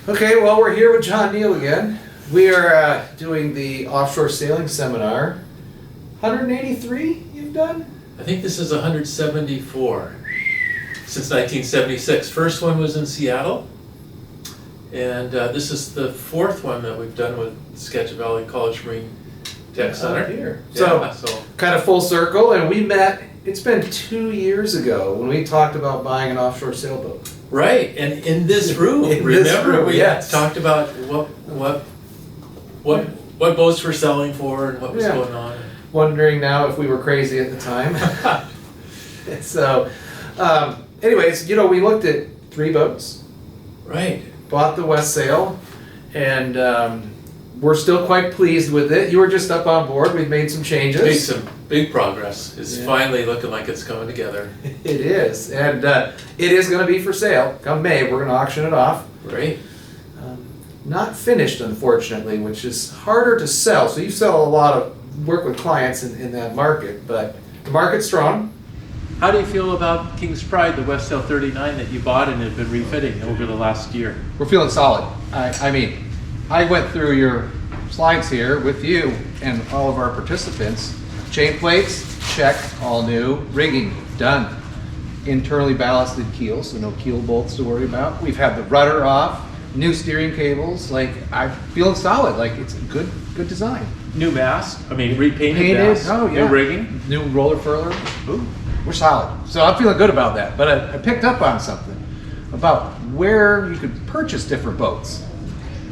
Okay, well, we're here with John Neal again. We are doing the offshore sailing seminar. 183 you've done? I think this is 174 since 1976. First one was in Seattle, and this is the fourth one that we've done with Sketchit Valley College Marine Tech Center. Here. Yeah, So, kind of full circle, and we met, it's been 2 years ago when we talked about buying an offshore sailboat. Right, and in this room, In remember this room, we yes. talked about what boats we're selling for and what was Yeah. going on. Wondering now if we were crazy at the time. So, anyways, you know, we looked at 3 boats, Right. bought the West Sail, and we're still quite pleased with it. You were just up on board. We've made some changes. Made some big progress. It's Yeah. finally looking like it's coming together. It is, and it is going to be for sale. Come May, we're going to auction it off. Right. Not finished, unfortunately, which is harder to sell. So you sell a lot of work with clients in that market, but the market's strong. How do you feel about King's Pride, the West Sail 39 that you bought and have been refitting over the last year? We're feeling solid. I mean, I went through your slides here with you and all of our participants. Chain plates, check, all new. Rigging, done. Internally ballasted keel, so no keel bolts to worry about. We've had the rudder off, new steering cables. Like, I'm feeling solid. Like, it's a good design. New mast, repainted Painted, mast, oh yeah. new rigging. New roller furler. Ooh, we're solid. So I'm feeling good about that. But I picked up on something about where you could purchase different boats.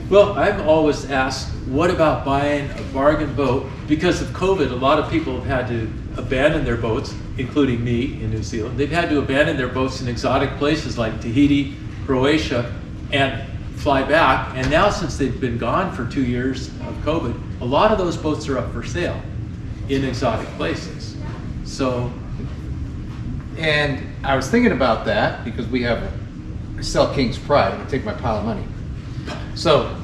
Well, I've always asked, what about buying a bargain boat? Because of COVID, a lot of people have had to abandon their boats, including me in New Zealand. They've had to abandon their boats in exotic places like Tahiti, Croatia, and fly back. And now, since they've been gone for 2 years of COVID, a lot of those boats are up for sale in exotic places. So, And I was thinking about that because I sell King's Pride. I'm gonna take my pile of money. So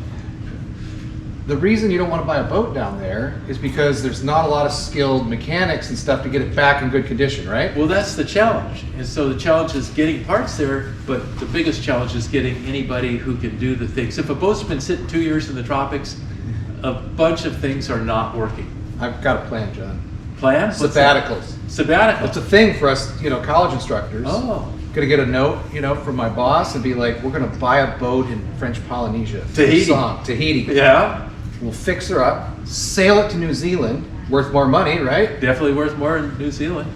the reason you don't want to buy a boat down there is because there's not a lot of skilled mechanics and stuff to get it back in good condition, right? well, that's the challenge. And so the challenge is getting parts there, but the biggest challenge is getting anybody who can do the things. If a boat's been sitting 2 years in the tropics, a bunch of things are not working. I've got a plan, John. Plan? What's that? Sabbaticals. Sabbatical. It's a thing for us, college instructors. Oh. Gonna get a note, from my boss and be like, we're gonna buy a boat in French Polynesia. Tahiti. Tahiti. Yeah, We'll fix her up, sail it to New Zealand, worth more money, right? definitely worth more in New Zealand.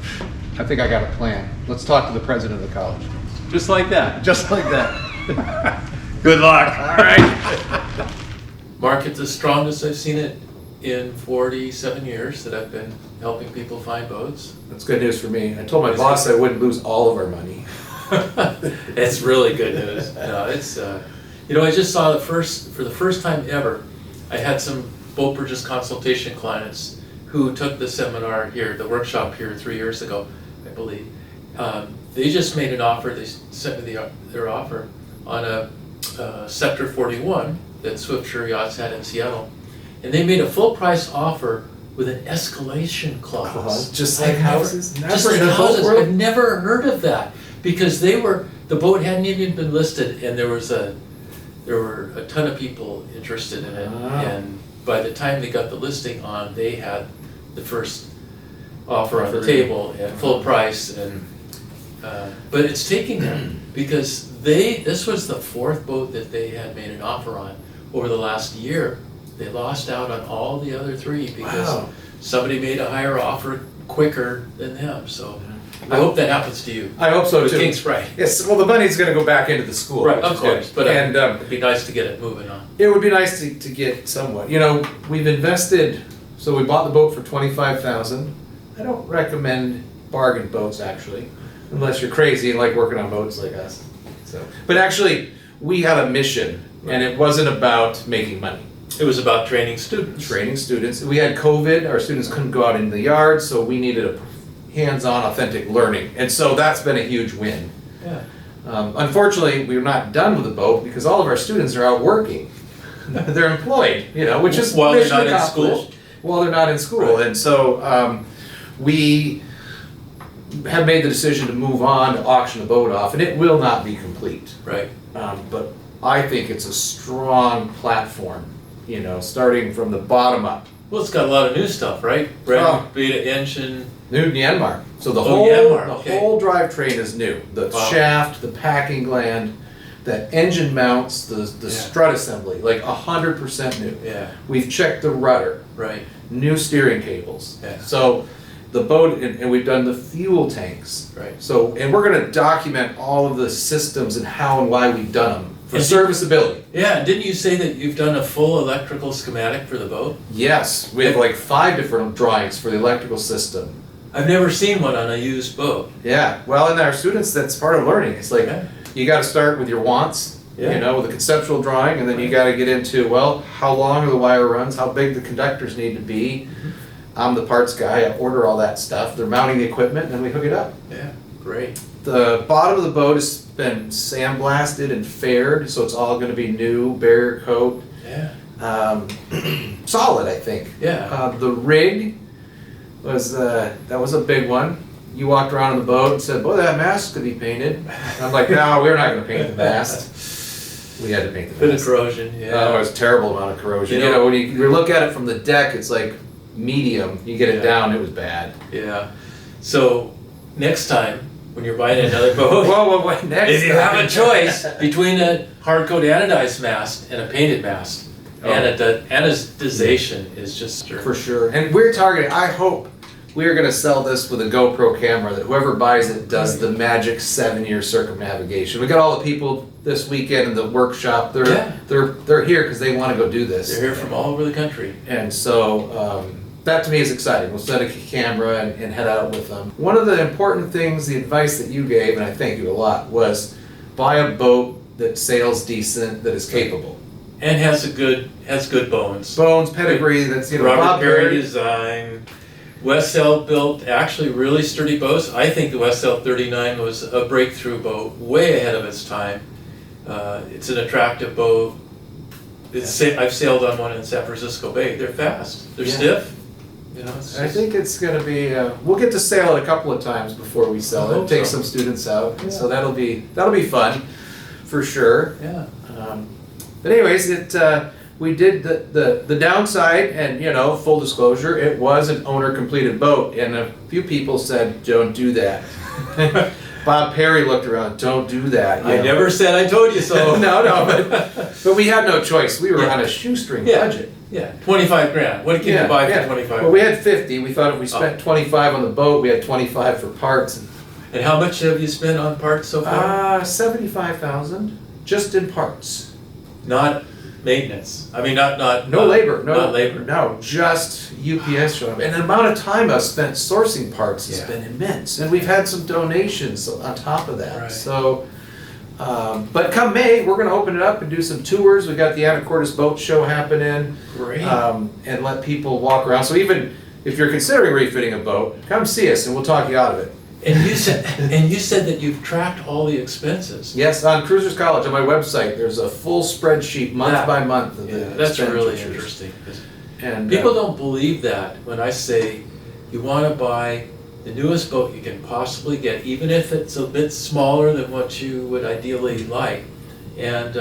I think I got a plan. Let's talk to the president of the college. Just like that. Just like that. Good luck. All right. Market the strongest I've seen it in 47 years that I've been helping people find boats. That's good news for me. I told my boss I wouldn't lose all of our money. It's really good news. No, it's I just saw for the first time ever, I had some boat purchase consultation clients who took the seminar here, the workshop here 3 years ago, I believe. They just made an offer. They sent me their offer on a Sector 41 that Offfshore Yachts had in Seattle, and they made a full price offer with an escalation clause. Just like houses? Just like houses. I've never heard of that because the boat hadn't even been listed, and there were a ton of people interested in it. Wow. And by the time they got the listing on, they had the first offer on the table at full price. And but it's taking them because this was the 4th boat that they had made an offer on over the last year. They lost out on all the other 3 because somebody made a higher offer quicker than them. So I hope that happens to you. I hope so with too. King's Pride. Yes, well, the money's going to go back into the school. Right, which of is course. good. But and it'd be nice to get it moving on. it would be nice to get somewhat. We've invested. So we bought the boat for $25,000. I don't recommend bargain boats actually, unless you're crazy and like working on boats like us. So, but actually, we had a mission, and it wasn't about making money. It was about training students. Training students. We had COVID. Our students couldn't go out in the yard, so we needed a hands-on, authentic learning, and so that's been a huge win. Yeah. Unfortunately, we're not done with the boat because all of our students are out working. They're employed, which is While they're not mission in school? accomplished. While they're not in school, Right. and so we have made the decision to move on to auction the boat off, and it will not be complete. Right. But I think it's a strong platform, starting from the bottom up. Well, it's got a lot of new stuff, right? Brand Oh. beta engine. New Myanmar. So the Myanmar, the okay. whole drivetrain is new. The Wow. shaft, the packing gland, the engine mounts, the Yeah. strut assembly, like 100% new. Yeah, We've checked the rudder, right. new steering cables. Yeah. So the boat, and we've done the fuel tanks. Right. So, and we're gonna document all of the systems and how and why we've done them for And serviceability. Yeah, and didn't you say that you've done a full electrical schematic for the boat? Yes, we have like 5 different drawings for the electrical system. I've never seen one on a used boat. Yeah, well, in our students, that's part of learning. It's like, Yeah. you gotta start with your wants, Yeah. with a conceptual drawing, and then you gotta get into, well, how long are the wire runs, how big the conductors need to be. I'm the parts guy, I order all that stuff, they're mounting the equipment, and then we hook it up. Yeah, great. The bottom of the boat has been sandblasted and faired, so it's all gonna be new, barrier coat. Yeah, Solid, I think. yeah. The rig was, that was a big one. You walked around on the boat and said, boy, that mast could be painted. And I'm like, no, we're not gonna paint the mast. We had to paint the Bit of mast. corrosion, Oh, it yeah. was a terrible amount of corrosion. You know- When you look at it from the deck, it's like medium. You get it Yeah. down, it was bad. Yeah. So, next time, when you're buying another boat, Whoa, next if you time. have a choice between a hard coat anodized mast and a painted mast, anodization is just For sure. And we're targeting, I hope, we are gonna sell this with a GoPro camera that whoever buys it does the magic 7-year circumnavigation. We got all the people this weekend in the workshop, Yeah. they're here because they wanna go do this. They're here from all over the country. And so, that to me is exciting. We'll set a camera and head out with them. One of the important things, the advice that you gave, and I thank you a lot, was buy a boat that sails decent, that is capable. And has good bones. Bones, pedigree, that's, Robert Bob Perry Perry. design. Westsail built actually really sturdy boats. I think the Westsail 39 was a breakthrough boat, way ahead of its time. It's an attractive boat. I've sailed on one in San Francisco Bay. They're fast. They're Yeah. stiff. I think it's gonna be, we'll get to sail it a couple of times before we I sell hope it, take so. some students out, Yeah. so that'll be fun, for sure. Yeah. But anyways, we did the downside, and full disclosure, it was an owner completed boat, and a few people said, don't do that. Bob Perry looked around, don't do that. I never said I told you so. No, but we had no choice, we were Yeah. on a shoestring Yeah. budget. Yeah, 25 grand. What can you buy for 25? Well, we had 50, we thought if we spent 25 on the boat, we had 25 for parts. And how much have you spent on parts so far? 75,000, just in parts. Not maintenance. I mean, not No labor, no. Not labor. No, just UPS showing up. And the amount of time I've spent sourcing parts has Yeah. been immense. And we've had some donations on top of that. Right. So, but come May, we're gonna open it up and do some tours. We got the Anacortes Boat Show happening. Great. And let people walk around. So even if you're considering refitting a boat, come see us and we'll talk you out of it. And you said that you've tracked all the expenses. Yes, on Cruisers College, on my website, there's a full spreadsheet month Yeah. by month of the Yeah, that's really expenditures. interesting. 'Cause And people don't believe that when I say you want to buy the newest boat you can possibly get, even if it's a bit smaller than what you would ideally like, and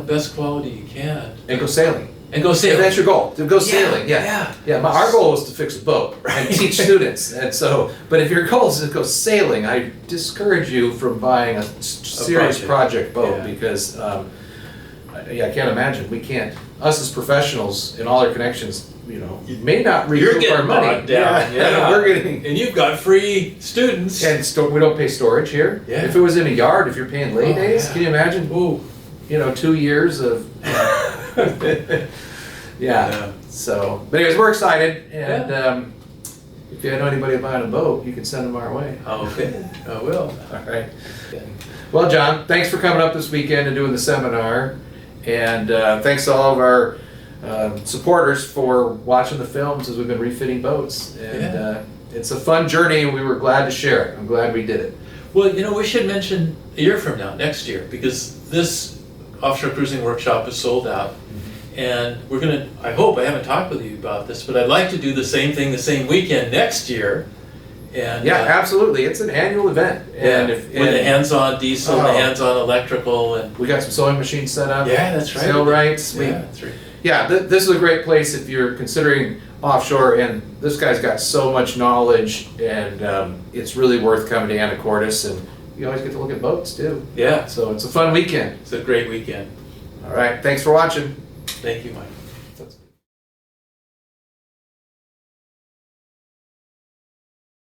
best quality you can, and go sailing. and go If sailing. that's your goal, to go sailing, yeah. Our goal was to fix a boat and teach students, and so. But if your goal is to go sailing, I discourage you from buying a serious project boat Yeah. because, I can't imagine. We can't. Us as professionals in all our connections, may not You're recoup our getting money. bogged down. Yeah. We're getting. And you've got free students. And we don't pay storage here. Yeah. If it was in a yard, if you're paying lay Oh, days, yeah. can you imagine? Ooh. 2 years of. Yeah. So, but anyways, we're excited, and if you know anybody buying a boat, you can send them our way. Okay, I will. All right. Well, John, thanks for coming up this weekend and doing the seminar, and thanks to all of our supporters for watching the films as we've been refitting boats. And it's a fun journey, and we were glad to share it. I'm glad we did it. Well, we should mention a year from now, next year, because this offshore cruising workshop is sold out. And we're I haven't talked with you about this, but I'd like to do the same thing the same weekend next year. And Yeah, absolutely. It's an annual event. And with the hands-on diesel, the hands-on electrical, and we got some sewing machines set up. yeah, that's right. Sail rights. Yeah, that's right. Yeah, this is a great place if you're considering offshore, and this guy's got so much knowledge, and it's really worth coming to Anacortes, and you always get to look at boats too. Yeah, So it's a fun weekend. it's a great weekend. All right, thanks for watching. Thank you, Mike.